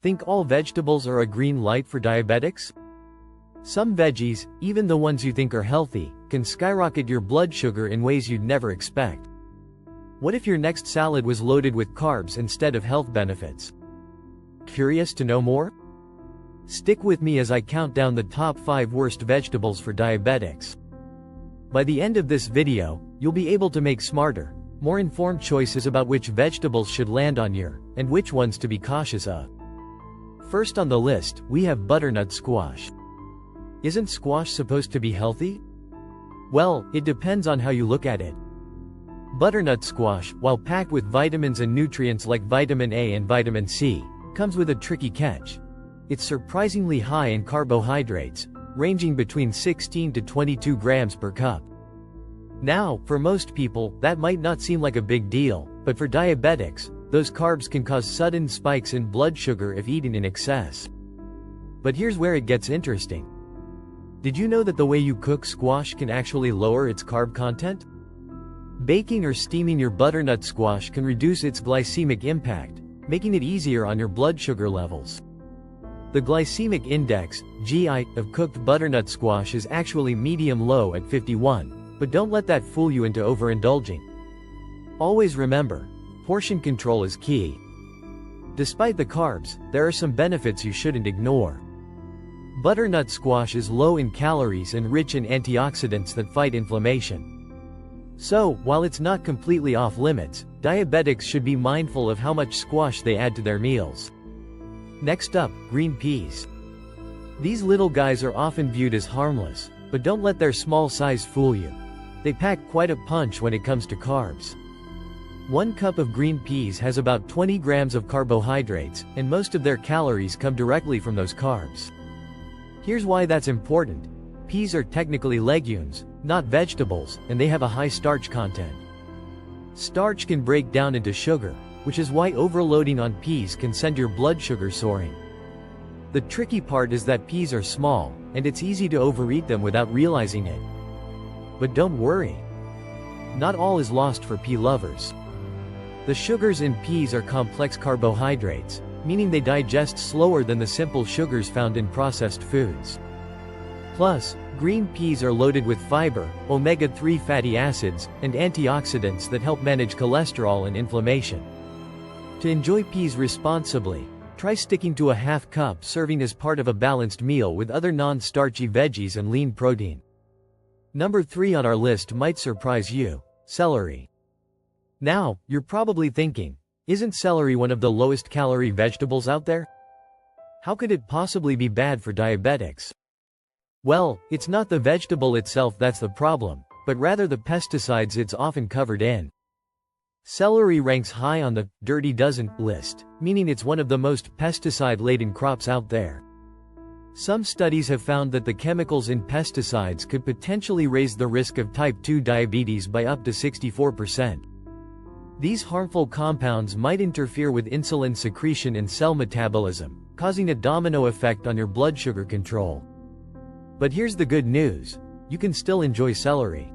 Think all vegetables are a green light for diabetics? Some veggies, even the ones you think are healthy, can skyrocket your blood sugar in ways you'd never expect. What if your next salad was loaded with carbs instead of health benefits? Curious to know more? Stick with me as I count down the top 5 worst vegetables for diabetics. By the end of this video, you'll be able to make smarter, more informed choices about which vegetables should land on your, and which ones to be cautious of. First on the list, we have butternut squash. Isn't squash supposed to be healthy? Well, it depends on how you look at it. Butternut squash, while packed with vitamins and nutrients like vitamin A and vitamin C, comes with a tricky catch. It's surprisingly high in carbohydrates, ranging between 16 to 22 grams per cup. Now, for most people, that might not seem like a big deal, but for diabetics, those carbs can cause sudden spikes in blood sugar if eaten in excess. But here's where it gets interesting. Did you know that the way you cook squash can actually lower its carb content? Baking or steaming your butternut squash can reduce its glycemic impact, making it easier on your blood sugar levels. The glycemic index, GI, of cooked butternut squash is actually medium-low at 51, but don't let that fool you into overindulging. Always remember, portion control is key. Despite the carbs, there are some benefits you shouldn't ignore. Butternut squash is low in calories and rich in antioxidants that fight inflammation. So, while it's not completely off limits, diabetics should be mindful of how much squash they add to their meals. Next up, green peas. These little guys are often viewed as harmless, but don't let their small size fool you. They pack quite a punch when it comes to carbs. 1 cup of green peas has about 20 grams of carbohydrates, and most of their calories come directly from those carbs. Here's why that's important. Peas are technically legumes, not vegetables, and they have a high starch content. Starch can break down into sugar, which is why overloading on peas can send your blood sugar soaring. The tricky part is that peas are small, and it's easy to overeat them without realizing it. But don't worry. Not all is lost for pea lovers. The sugars in peas are complex carbohydrates, meaning they digest slower than the simple sugars found in processed foods. Plus, green peas are loaded with fiber, omega-3 fatty acids, and antioxidants that help manage cholesterol and inflammation. To enjoy peas responsibly, try sticking to a half cup serving as part of a balanced meal with other non-starchy veggies and lean protein. Number 3 on our list might surprise you: celery. Now, you're probably thinking, isn't celery one of the lowest calorie vegetables out there? How could it possibly be bad for diabetics? Well, it's not the vegetable itself that's the problem, but rather the pesticides it's often covered in. Celery ranks high on the dirty dozen list, meaning it's one of the most pesticide-laden crops out there. Some studies have found that the chemicals in pesticides could potentially raise the risk of type 2 diabetes by up to 64%. These harmful compounds might interfere with insulin secretion and cell metabolism, causing a domino effect on your blood sugar control. But here's the good news: you can still enjoy celery.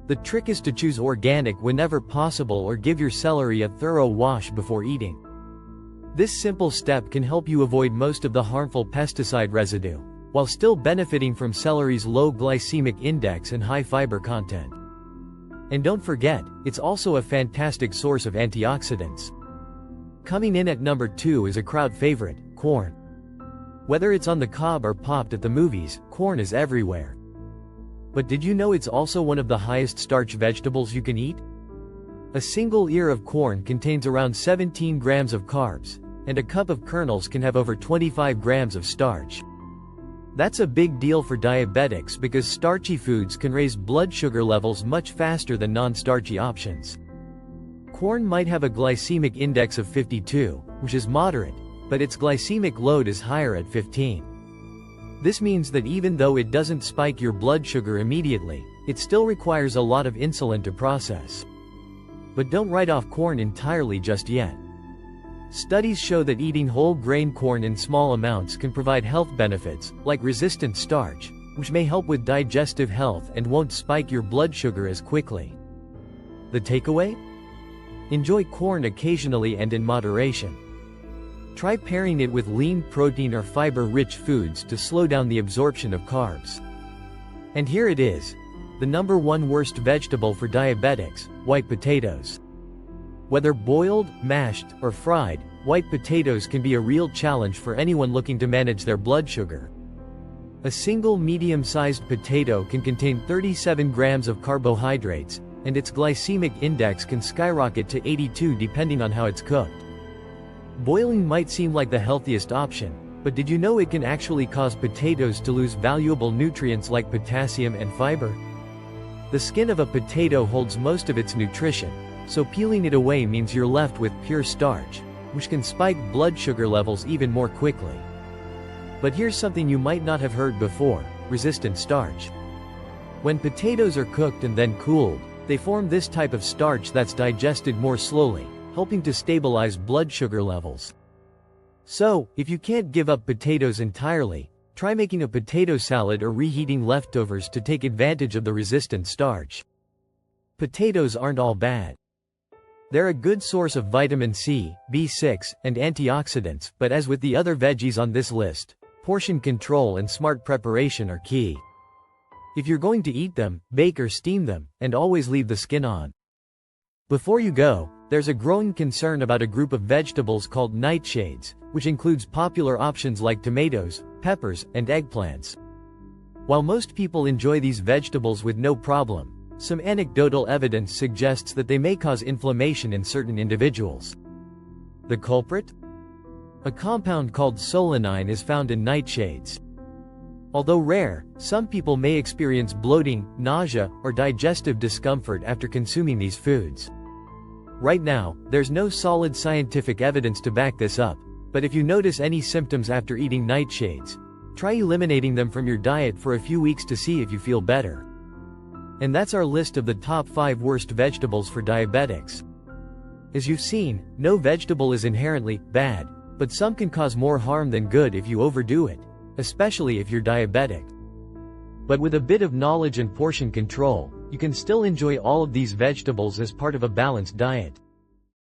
The trick is to choose organic whenever possible or give your celery a thorough wash before eating. This simple step can help you avoid most of the harmful pesticide residue, while still benefiting from celery's low glycemic index and high fiber content. And don't forget, it's also a fantastic source of antioxidants. Coming in at number 2 is a crowd favorite: corn. Whether it's on the cob or popped at the movies, corn is everywhere. But did you know it's also one of the highest starch vegetables you can eat? A single ear of corn contains around 17 grams of carbs, and a cup of kernels can have over 25 grams of starch. That's a big deal for diabetics because starchy foods can raise blood sugar levels much faster than non-starchy options. Corn might have a glycemic index of 52, which is moderate, but its glycemic load is higher at 15. This means that even though it doesn't spike your blood sugar immediately, it still requires a lot of insulin to process. But don't write off corn entirely just yet. Studies show that eating whole grain corn in small amounts can provide health benefits, like resistant starch, which may help with digestive health and won't spike your blood sugar as quickly. The takeaway? Enjoy corn occasionally and in moderation. Try pairing it with lean protein or fiber-rich foods to slow down the absorption of carbs. And here it is. The #1 worst vegetable for diabetics: white potatoes. Whether boiled, mashed, or fried, white potatoes can be a real challenge for anyone looking to manage their blood sugar. A single medium-sized potato can contain 37 grams of carbohydrates, and its glycemic index can skyrocket to 82 depending on how it's cooked. Boiling might seem like the healthiest option, but did you know it can actually cause potatoes to lose valuable nutrients like potassium and fiber? The skin of a potato holds most of its nutrition, so peeling it away means you're left with pure starch, which can spike blood sugar levels even more quickly. But here's something you might not have heard before: resistant starch. When potatoes are cooked and then cooled, they form this type of starch that's digested more slowly, helping to stabilize blood sugar levels. So, if you can't give up potatoes entirely, try making a potato salad or reheating leftovers to take advantage of the resistant starch. Potatoes aren't all bad. They're a good source of vitamin C, B6, and antioxidants, but as with the other veggies on this list, portion control and smart preparation are key. If you're going to eat them, bake or steam them, and always leave the skin on. Before you go, there's a growing concern about a group of vegetables called nightshades, which includes popular options like tomatoes, peppers, and eggplants. While most people enjoy these vegetables with no problem, some anecdotal evidence suggests that they may cause inflammation in certain individuals. The culprit? A compound called solanine is found in nightshades. Although rare, some people may experience bloating, nausea, or digestive discomfort after consuming these foods. Right now, there's no solid scientific evidence to back this up, but if you notice any symptoms after eating nightshades, try eliminating them from your diet for a few weeks to see if you feel better. And that's our list of the top 5 worst vegetables for diabetics. As you've seen, no vegetable is inherently bad, but some can cause more harm than good if you overdo it, especially if you're diabetic. But with a bit of knowledge and portion control, you can still enjoy all of these vegetables as part of a balanced diet.